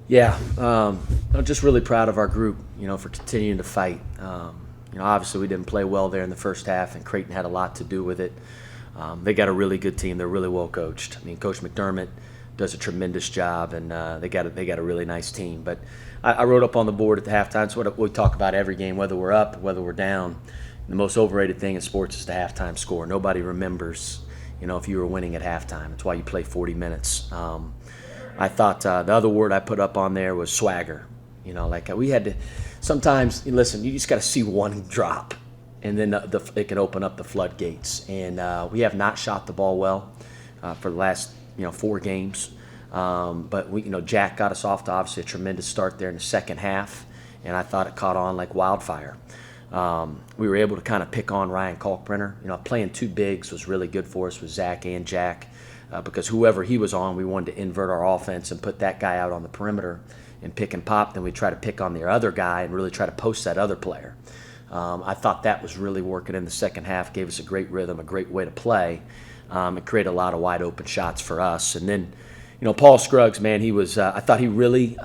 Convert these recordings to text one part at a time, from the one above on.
Yeah, I'm just really proud of our group, for continuing to fight. Obviously we didn't play well there in the first half, and Creighton had a lot to do with it. They got a really good team. They're really well coached. I mean, Coach McDermott does a tremendous job, and they got a really nice team. But I wrote up on the board at the halftime. It's what we talk about every game, whether we're up, whether we're down. The most overrated thing in sports is the halftime score. Nobody remembers, if you were winning at halftime. That's why you play 40 minutes. I thought the other word I put up on there was swagger. Like we had to sometimes listen. You just got to see one drop, and then it can open up the floodgates. And we have not shot the ball well for the last 4 games. But Jack got us off to obviously a tremendous start there in the second half, and I thought it caught on like wildfire. We were able to kind of pick on Ryan Kalkbrenner. Playing 2 bigs was really good for us with Zach and Jack. Because whoever he was on, we wanted to invert our offense and put that guy out on the perimeter and pick and pop. Then we try to pick on the other guy and really try to post that other player. I thought that was really working in the second half, gave us a great rhythm, a great way to play, and created a lot of wide open shots for us. And then, Paul Scruggs, man, he was. I thought he really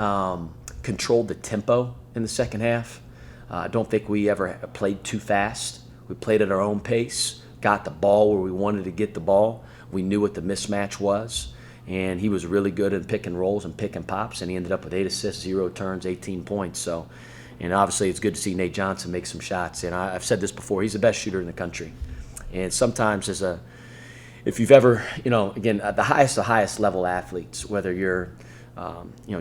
controlled the tempo in the second half. I don't think we ever played too fast. We played at our own pace, got the ball where we wanted to get the ball. We knew what the mismatch was, and he was really good at pick and rolls and pick and pops, and he ended up with 8 assists, 0 turns, 18 points. So, and obviously it's good to see Nate Johnson make some shots. And I've said this before, he's the best shooter in the country. And sometimes if you've ever, again, at the highest level athletes, whether you're,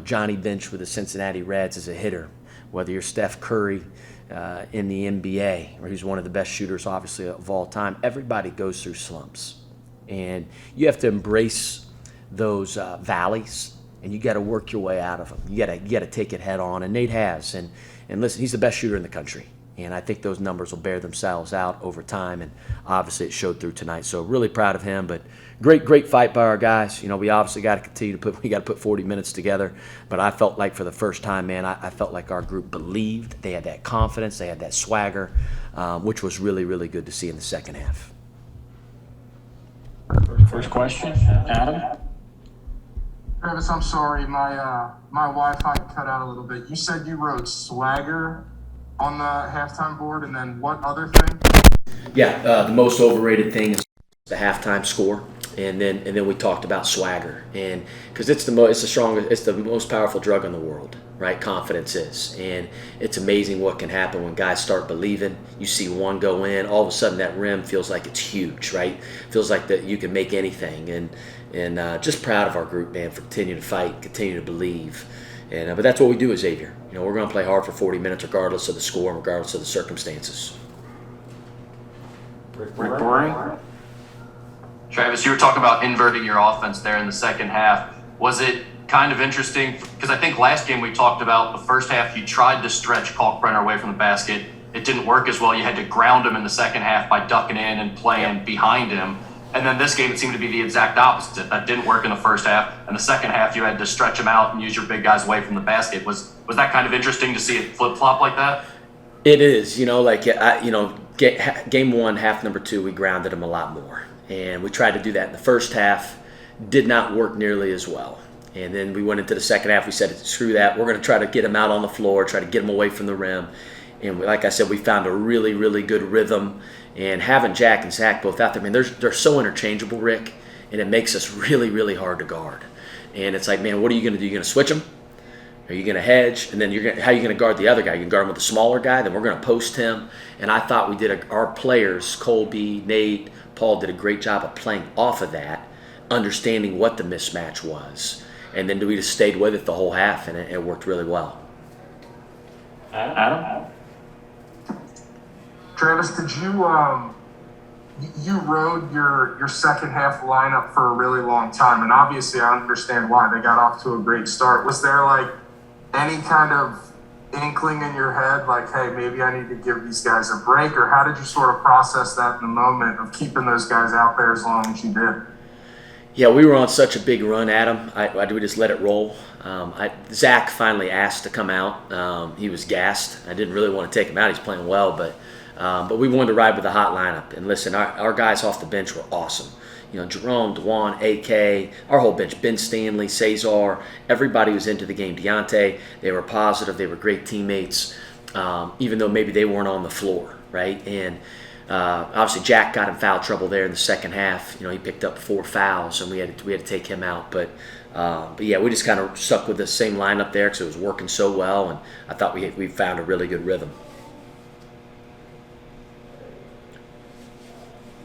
Johnny Bench with the Cincinnati Reds as a hitter, whether you're Steph Curry in the NBA, where he's one of the best shooters, obviously, of all time, everybody goes through slumps. And you have to embrace those valleys, and you got to work your way out of them. You got to take it head on, and Nate has. And listen, he's the best shooter in the country, and I think those numbers will bear themselves out over time. And obviously, it showed through tonight. So really proud of him. But great fight by our guys. We obviously got to continue to put 40 minutes together. But I felt like for the first time, man, I felt like our group believed. They had that confidence. They had that swagger, which was really, really good to see in the second half. First question, Adam. Travis, I'm sorry, my Wi-Fi cut out a little bit. You said you wrote swagger on the halftime board, and then what other thing? Yeah, the most overrated thing is the halftime score, and then we talked about swagger, and because it's the most powerful drug in the world, right? Confidence is, and it's amazing what can happen when guys start believing. You see one go in, all of a sudden that rim feels like it's huge, right? Feels like that you can make anything, and just proud of our group, man, for continuing to fight, continue to believe, and but that's what we do as Xavier. We're going to play hard for 40 minutes, regardless of the score, regardless of the circumstances. Rick Boring. Travis, you were talking about inverting your offense there in the second half. Was it kind of interesting? Because I think last game we talked about the first half, you tried to stretch Kalkbrenner away from the basket. It didn't work as well. You had to ground him in the second half by ducking in and playing behind him. And then this game, it seemed to be the exact opposite. That didn't work in the first half. And the second half, you had to stretch him out and use your big guys away from the basket. Was that kind of interesting to see it flip-flop like that? It is. Game 1, half number 2, we grounded him a lot more. And we tried to do that in the first half. Did not work nearly as well. And then we went into the second half. We said, screw that. We're going to try to get him out on the floor, try to get him away from the rim. And like I said, we found a really, really good rhythm. And having Jack and Zach both out there, I mean, they're so interchangeable, Rick, and it makes us really, really hard to guard. And it's like, man, what are you going to do? You're going to switch them? Are you going to hedge? And then how are you going to guard the other guy? You can guard him with a smaller guy. Then we're going to post him. And I thought we did our players, Colby, Nate, Paul, did a great job of playing off of that, understanding what the mismatch was. And then we just stayed with it the whole half, and it worked really well. Adam? Travis, did you rode your second half lineup for a really long time, and obviously I understand why they got off to a great start. Was there any kind of inkling in your head, hey, maybe I need to give these guys a break, or how did you sort of process that in the moment of keeping those guys out there as long as you did? Yeah, we were on such a big run, Adam. We just let it roll. Zach finally asked to come out. He was gassed. I didn't really want to take him out. He's playing well, but we wanted to ride with the hot lineup. And listen, our guys off the bench were awesome. Jerome, Dewan, AK, our whole bench, Ben Stanley, Cesar, everybody was into the game. Deontay, they were positive. They were great teammates, even though maybe they weren't on the floor, right? And obviously Jack got in foul trouble there in the second half. He picked up 4 fouls, and we had to take him out. But yeah, we just kind of stuck with the same lineup there because it was working so well, and I thought we found a really good rhythm.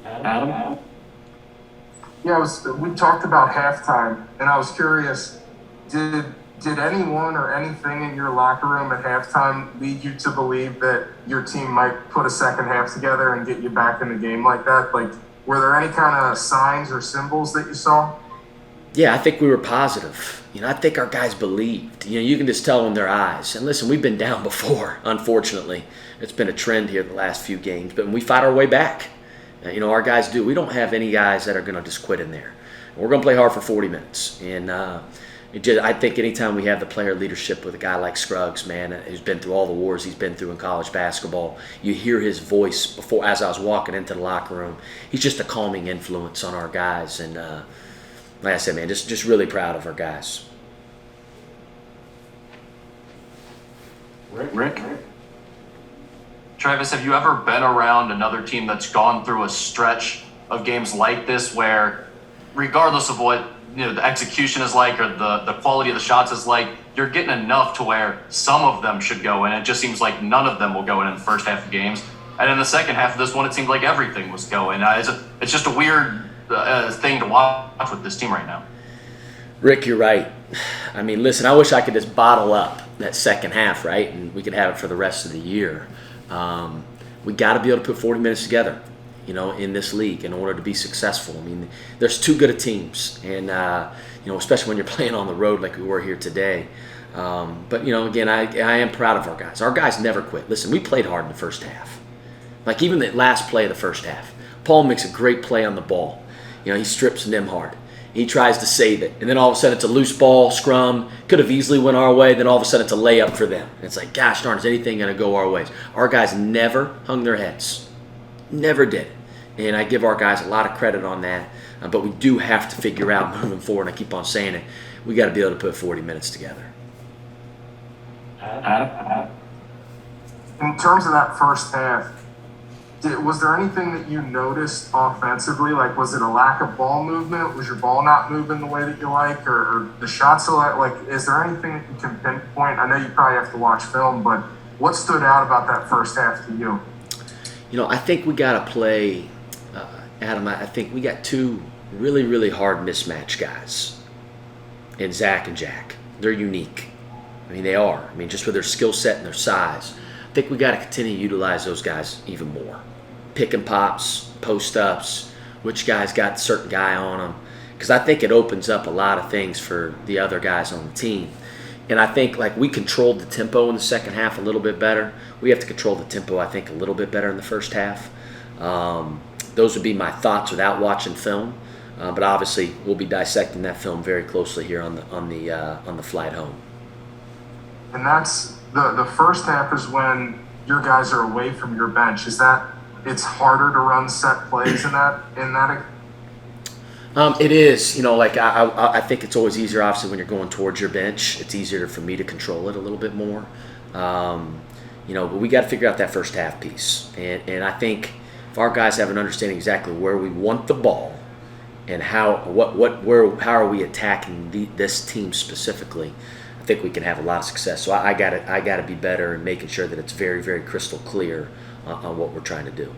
Adam? Yeah, we talked about halftime, and I was curious, did anyone or anything in your locker room at halftime lead you to believe that your team might put a second half together and get you back in the game like that? Like, were there any kind of signs or symbols that you saw? Yeah, I think we were positive. I think our guys believed. You can just tell in their eyes. And listen, we've been down before, unfortunately. It's been a trend here the last few games, but we fight our way back. Our guys do. We don't have any guys that are going to just quit in there. We're going to play hard for 40 minutes. And I think anytime we have the player leadership with a guy like Scruggs, man, who's been through all the wars he's been through in college basketball, you hear his voice before as I was walking into the locker room. He's just a calming influence on our guys. And like I said, man, just really proud of our guys. Rick? Travis, have you ever been around another team that's gone through a stretch of games like this where, regardless of what the execution is like or the quality of the shots is like, you're getting enough to where some of them should go in? It just seems like none of them will go in the first half of games. And in the second half of this one, it seemed like everything was going. It's just a weird thing to watch with this team right now. Rick, you're right. I mean, listen, I wish I could just bottle up that second half, right? And we could have it for the rest of the year. We got to be able to put 40 minutes together, in this league in order to be successful. I mean, there's too good of teams, and especially when you're playing on the road like we were here today. But again, I am proud of our guys. Our guys never quit. Listen, we played hard in the first half. Like even the last play of the first half, Paul makes a great play on the ball. He strips Nimhard. He tries to save it, and then all of a sudden it's a loose ball, scrum, could have easily went our way, then all of a sudden it's a layup for them. And it's like, gosh darn, is anything going to go our ways? Our guys never hung their heads. Never did. And I give our guys a lot of credit on that, but we do have to figure out moving forward, and I keep on saying it, we got to be able to put 40 minutes together. Adam? In terms of that first half, was there anything that you noticed offensively? Like, was it a lack of ball movement? Was your ball not moving the way that you like? Or the shots, is there anything that you can pinpoint? I know you probably have to watch film, but what stood out about that first half to you? I think we got to play, Adam, I think we got 2 really, really hard mismatch guys in Zach and Jack. They're unique. I mean, they are. I mean, just with their skill set and their size. I think we got to continue to utilize those guys even more. Pick and pops, post ups, which guys got a certain guy on them. Because I think it opens up a lot of things for the other guys on the team. And I think we controlled the tempo in the second half a little bit better. We have to control the tempo, I think, a little bit better in the first half. Those would be my thoughts without watching film. But obviously, we'll be dissecting that film very closely here on the flight home. And that's the first half is when your guys are away from your bench. Is that it's harder to run set plays in that? It is. I think it's always easier, obviously, when you're going towards your bench. It's easier for me to control it a little bit more. But we got to figure out that first half piece. And I think if our guys have an understanding exactly where we want the ball and how are we attacking this team specifically, I think we can have a lot of success. So I got to be better in making sure that it's very, very crystal clear on what we're trying to do.